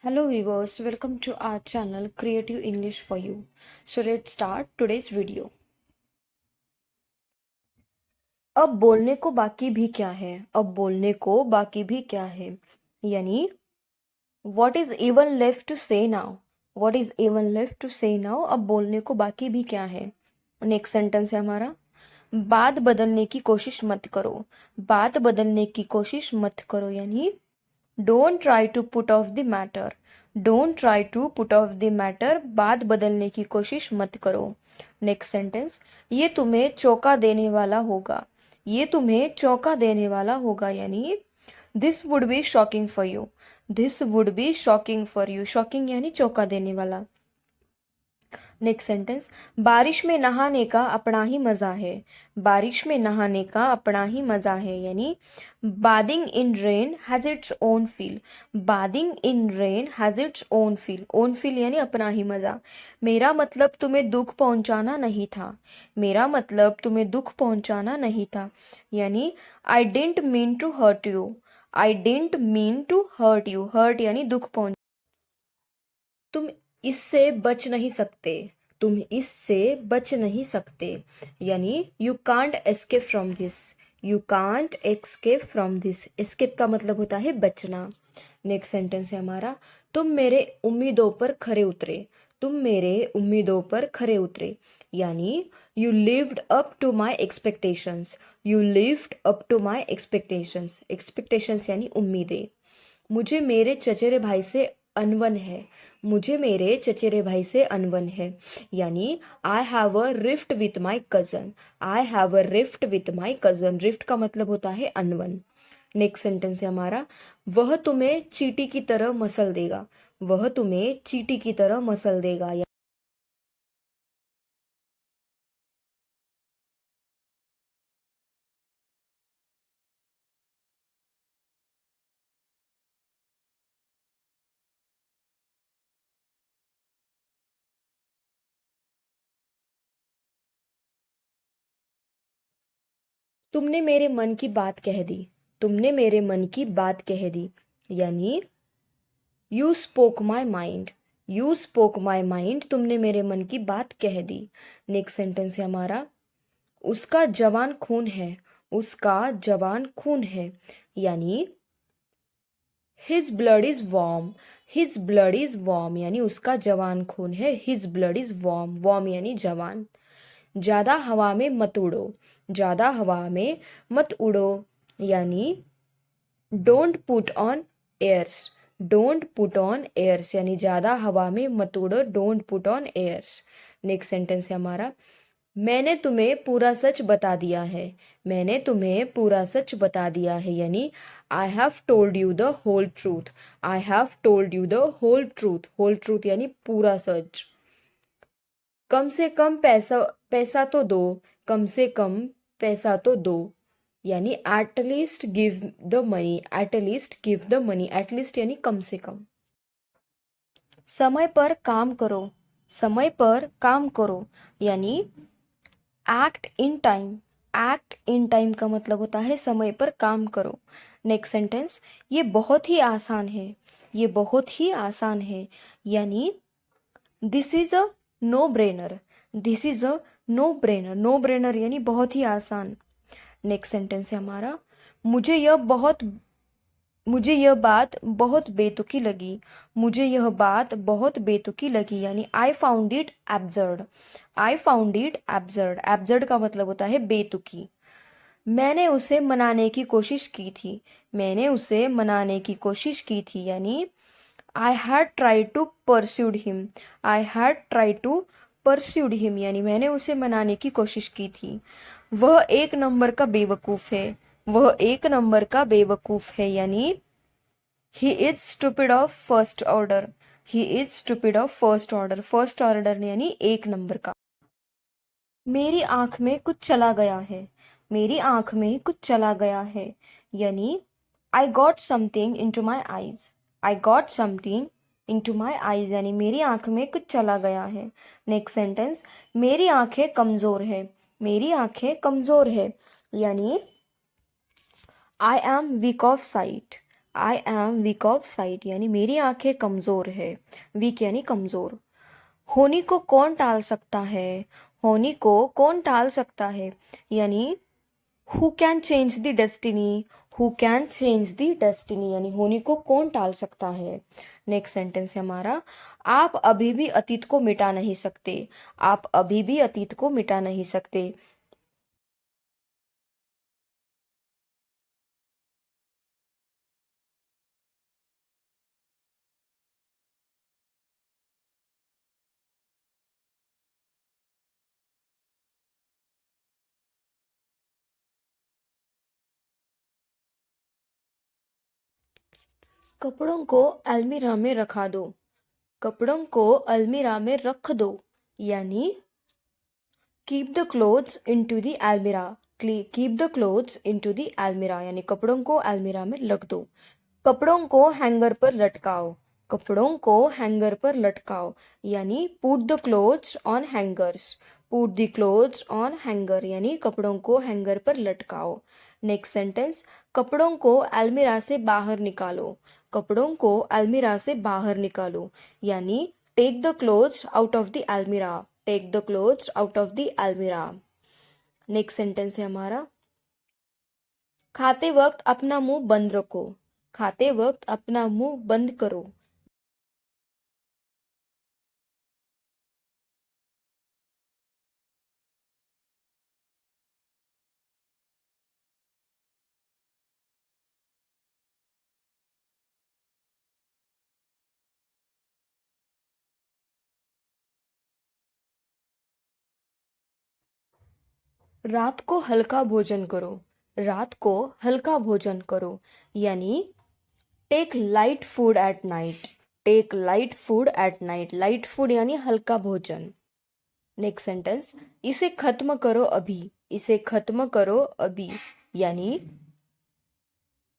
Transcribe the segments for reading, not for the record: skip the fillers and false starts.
Hello viewers, welcome to our channel Creative English for You. So let's start today's video. अब बोलने को बाकी भी क्या है? अब बोलने को बाकी भी क्या है? यानी what is even left to say now? What is even left to say now? अब बोलने को बाकी भी क्या है? नेक्स्ट सेंटेंस है हमारा, बात बदलने की कोशिश मत करो. बात बदलने की कोशिश मत करो यानी don't try to put off the matter. Don't try to put off the matter. बात बदलने की कोशिश मत करो. नेक्स्ट सेंटेंस, ये तुम्हें चौंका देने वाला होगा. ये तुम्हें चौंका देने वाला होगा यानी this would be shocking for you. This would be shocking for you. Shocking यानी चौंका देने वाला. नेक्स्ट सेंटेंस, बारिश में नहाने का अपना ही मजा है. बारिश में नहाने का अपना ही मजा है यानी bathing in rain has its own feel. Bathing in rain has its own feel. Own feel यानी अपना ही मजा. मेरा मतलब तुम्हें दुख पहुंचाना नहीं था. मेरा मतलब तुम्हें दुख पहुंचाना नहीं था यानी I didn't mean to hurt you. I didn't mean to hurt you. Hurt यानी दुख पहुंच. तुम इससे बच नहीं सकते. तुम इससे बच नहीं सकते यानी you can't escape from this. You can't escape from this. Escape का मतलब होता है बचना. नेक्स्ट सेंटेंस है हमारा, तुम मेरे उम्मीदों पर खरे उतरे. तुम मेरे उम्मीदों पर खरे उतरे यानी you lived up to my expectations. You lived up to my expectations. Expectations यानी उम्मीदें. मुझे मेरे चचेरे भाई से अनबन है. मुझे मेरे चचेरे भाई से अनबन है यानी I have a rift with my cousin. I have a rift with my cousin. Rift का मतलब होता है अनबन. नेक्स्ट सेंटेंस है हमारा, वह तुम्हें चींटी की तरह मसल देगा. वह तुम्हें चींटी की तरह मसल देगा. तुमने मेरे मन की बात कह दी. तुमने मेरे मन की बात कह दी यानी you spoke my mind. You spoke my mind. तुमने मेरे मन की बात कह दी. नेक्स्ट सेंटेंस है हमारा, उसका जवान खून है. उसका जवान खून है यानी his blood is warm. His blood is warm यानी उसका जवान खून है. His blood is warm. Warm यानी जवान. ज्यादा हवा में मत उड़ो. ज्यादा हवा में मत उड़ो यानी don't put on airs. Don't put on airs यानी ज्यादा हवा में मत उड़ो. Don't put on airs. Next sentence है हमारा, मैंने तुम्हें पूरा सच बता दिया है. मैंने तुम्हें पूरा सच बता दिया है यानी I have told you the whole truth. I have told you the whole truth. Whole truth यानी पूरा सच. कम से कम पैसा पैसा तो दो. कम से कम पैसा तो दो यानी at least give the money. At least give the money. At least यानी कम से कम. समय पर काम करो. समय पर काम करो यानी act in time. Act in time का मतलब होता है समय पर काम करो. नेक्स्ट सेंटेंस, ये बहुत ही आसान है. ये बहुत ही आसान है यानी this is a no brainer. This is a no brainer. No brainer यानी बहुत ही आसान. नेक्स्ट सेंटेंस है हमारा, मुझे यह बात बहुत बेतुकी लगी. मुझे यह बात बहुत बेतुकी लगी यानी I found it absurd. I found it absurd. Absurd का मतलब होता है बेतुकी. मैंने उसे मनाने की कोशिश की थी. मैंने उसे मनाने की कोशिश की थी यानी I had tried to persuade him. I had tried to persuade him यानी मैंने उसे मनाने की कोशिश की थी. वह एक नंबर का बेवकूफ है. वह एक नंबर का बेवकूफ है यानी he is stupid of first order. He is stupid of first order. First order यानी एक नंबर का. मेरी आंख में कुछ चला गया है. मेरी आंख में कुछ चला गया है यानी I got something in to my eyes. I got something in to my eyes यानी मेरी आंख में कुछ चला गया है. नेक्स्ट सेंटेंस, मेरी आंखें कमजोर है. मेरी आंखें कमजोर है यानी I am weak of site. I am weak of site यानी मेरी आंखें कमज़ोर है, वीक यानी कमज़ोर। होनी को कौन टाल सकता है, होनी को कौन टाल सकता है यानी who can change the destiny, who can change the destiny यानी होनी को कौन टाल सकता है। नेक्स्ट सेंटेंस है हमारा, आप अभी भी अतीत को मिटा नहीं सकते, आप अभी भी अतीत को मिटा नहीं सकते। कपड़ों को अलमीरा में रखा दो, कपड़ों को अलमीरा में रख दो यानी keep the clothes into the almirah, keep the clothes into the almirah यानी कपड़ों को अलमीरा में रख दो। कपड़ों को हैंगर पर लटकाओ, कपड़ों को हैंगर पर लटकाओ यानी put the clothes on hangers, put the clothes on hanger यानी कपड़ों को हैंगर पर लटकाओ। नेक्स्ट सेंटेंस, कपड़ों को अलमीरा से बाहर निकालो, कपड़ों को अलमीरा से बाहर निकालो यानी take the clothes out of the almirah, take the clothes out of the almirah. Next sentence है हमारा, खाते वक्त अपना मुंह बंद रखो, खाते वक्त अपना मुंह बंद करो। रात को हल्का भोजन करो, रात को हल्का भोजन करो यानी take light food at night, take light food at night, light food यानी हल्का भोजन। नेक्स्ट सेंटेंस, इसे खत्म करो अभी, इसे खत्म करो अभी यानी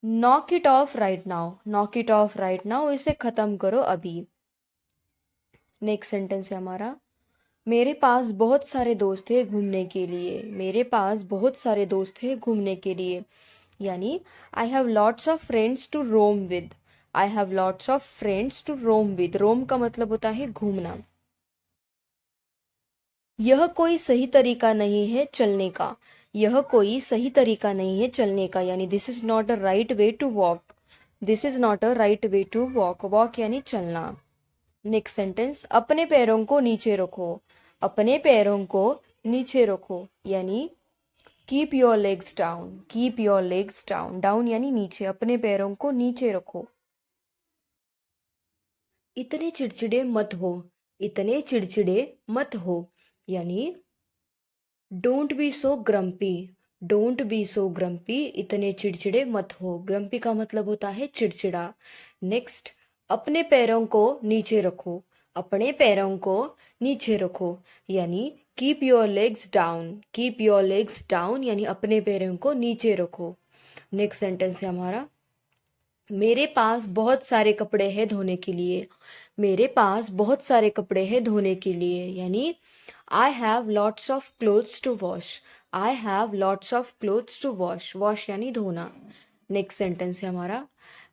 knock it of right now, knock it of right now, इसे खत्म करो अभी। नेक्स्ट सेंटेंस है हमारा, मेरे पास बहुत सारे दोस्त हैं घूमने के लिए, मेरे पास बहुत सारे दोस्त हैं घूमने के लिए यानी I have lots of friends to roam with, I have lots of friends to roam with, roam का मतलब होता है घूमना। यह कोई सही तरीका नहीं है चलने का, यह कोई सही तरीका नहीं है चलने का यानी this is not a right way to walk, this is not a right way to walk, walk यानी चलना। नेक्स्ट सेंटेंस, अपने पैरों को नीचे रखो, अपने पैरों को नीचे रखो यानी keep your legs down, keep your legs down, down यानी नीचे, अपने पैरों को नीचे रखो। इतने चिड़चिड़े मत हो, इतने चिड़चिड़े मत हो यानी don't be so grumpy, don't be so grumpy, इतने चिड़चिड़े मत हो, ग्रम्पी का मतलब होता है चिड़चिड़ा। नेक्स्ट, अपने पैरों को नीचे रखो, अपने पैरों को नीचे रखो यानी keep your legs down, keep your legs down यानी अपने पैरों को नीचे रखो। नेक्स्ट सेंटेंस है हमारा, मेरे पास बहुत सारे कपड़े हैं धोने के लिए, मेरे पास बहुत सारे कपड़े हैं धोने के लिए यानी I have lots of clothes to wash, I have lots of clothes to wash, wash यानी धोना। नेक्स्ट सेंटेंस है हमारा,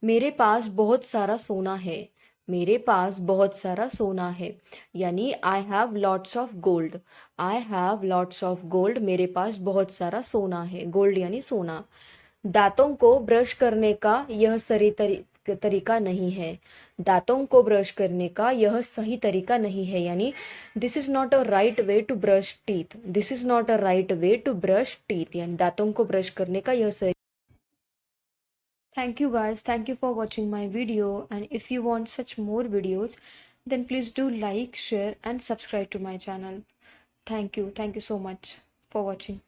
मेरे पास बहुत सारा सोना है, मेरे पास बहुत सारा सोना है यानी I have lots of gold, I have lots of gold, मेरे पास बहुत सारा सोना है, गोल्ड यानी सोना। दांतों को ब्रश करने का यह सही तरीका नहीं है, दांतों को ब्रश करने का यह सही तरीका नहीं है यानी this is not a right way to brush teeth, this is not a right way to brush teeth यानी दांतों को ब्रश करने का यह सही। Thank you guys, thank you for watching my video, and if you want such more videos then please do like, share and subscribe to my channel. Thank you so much for watching.